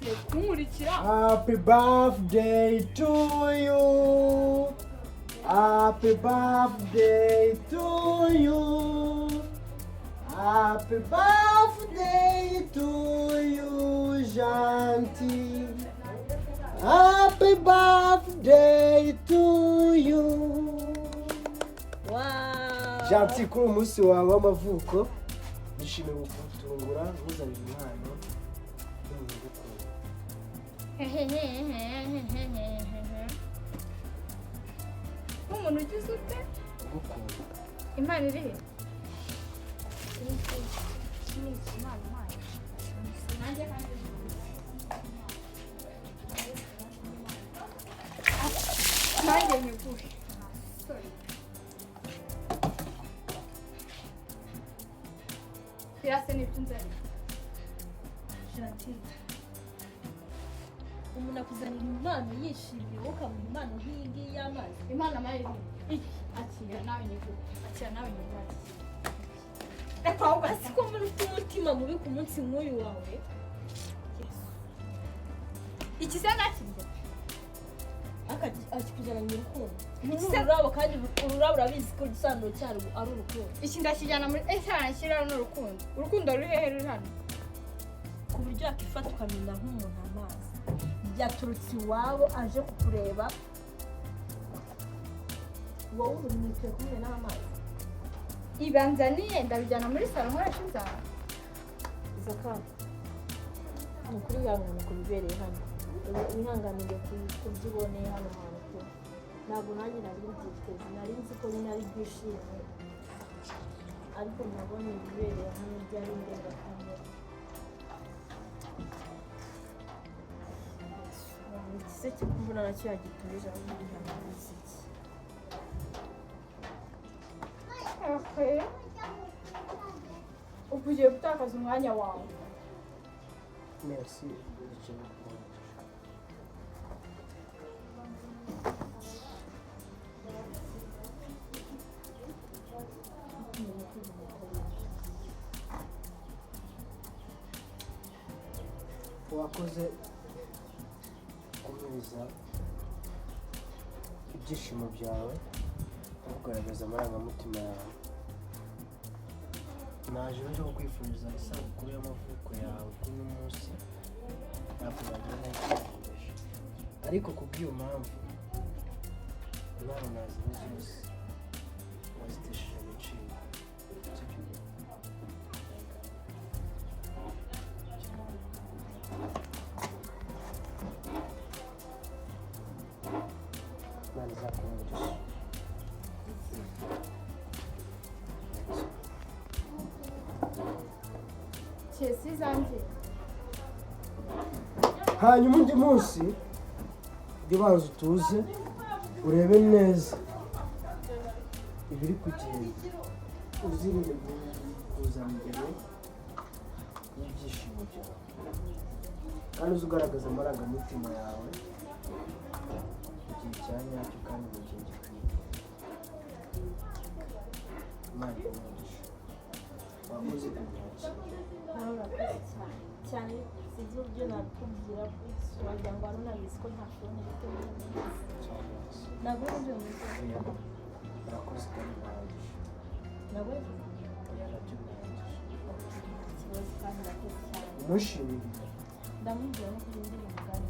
ugiye kumurikira. Happy birthday to you. Happy birthday to you. Happy birthday to you, Janti. Happy birthday to you. Wow. Janti, kuri umunsi wawe w'amavuko nishimiye kugutungura nkuzanira impano y'umugukuru. Umuntu ugize ute? Ugukunda. Impano iri he? Nanjye nyiguhe. Birasa n'ibyo nzanye. Janti. Umuntu akuzanira impano yishimiye wowe ukamuha impano nk'iyi ngiyi y'amazi. Impano amaye iki? Akira nawe nyiguhe. Akira nawe nyiguhe. Reka ahubwo Siko muri ufite umutima mubi ku munsi nk'uyu wawe. iki se nakirya. Akikujyana mu rukundo. Ururabo kandi ururabo urabizi ko igisobanuro cyarwo ari urukundo. Iki ndakijyana muri cyarashyiraho n'urukundo. Urukundo ruri hehe ruri hano? Ku buryo yakifata ukamenya nk'umuntu amazi. Yaturutse iwabo aje kukureba. Wowe urumwicaye kumwe n'amazi. Ibanzaniye ndabijyana muri salo nkoresha inzara. Izo kandi. Ni ukuri wihangane ku bibereye hano. Wihanganire kubyiboneye hano hantu. Ntabwo nanjye nari mbyiteze. Nari nzi ko nyine ari byishimye. Ariko nabonye ibibereye hano byari indengakamere. Igise cyo kumbona nacyo yagiturije aho muri hano iki. Okay. Ugiye gutakaza umwanya wawe. Merci. Wakoze kumeza ibyishimo byawe no kugaragaza amarangamutima yawe. Naje rero kukwifuriza isabukuru y'amavuko yawe kuri uno munsi. Ntabwo nagira n'icyo ariko kubw'iyo mpamvu impano nazanye zose wazitesheje agaciro. Imana izakumugisha. Chesi zanjye. Hanyuma undi munsi ujye ubanza utuze urebe neza ibiri kugenda, uzirinde kuzana imbere y'ibyishimo byawe kandi uzi ugaragaza amarangamutima yawe mu gihe cya nyacyo kandi mu gihe gikwiye. Imana iguhe wakoze kubyakira. Nawe urakoze cyane sinzi uburyo nabikubwira wagira ngo wari unabizi ko ntashobora gutema ntabwo uburyo mwiza urakoze kandi urahagije. nabwo nabyo birahagije. ikibazo kandi urakoze cyane umushimire. ndamubwira no kuri ndi umugani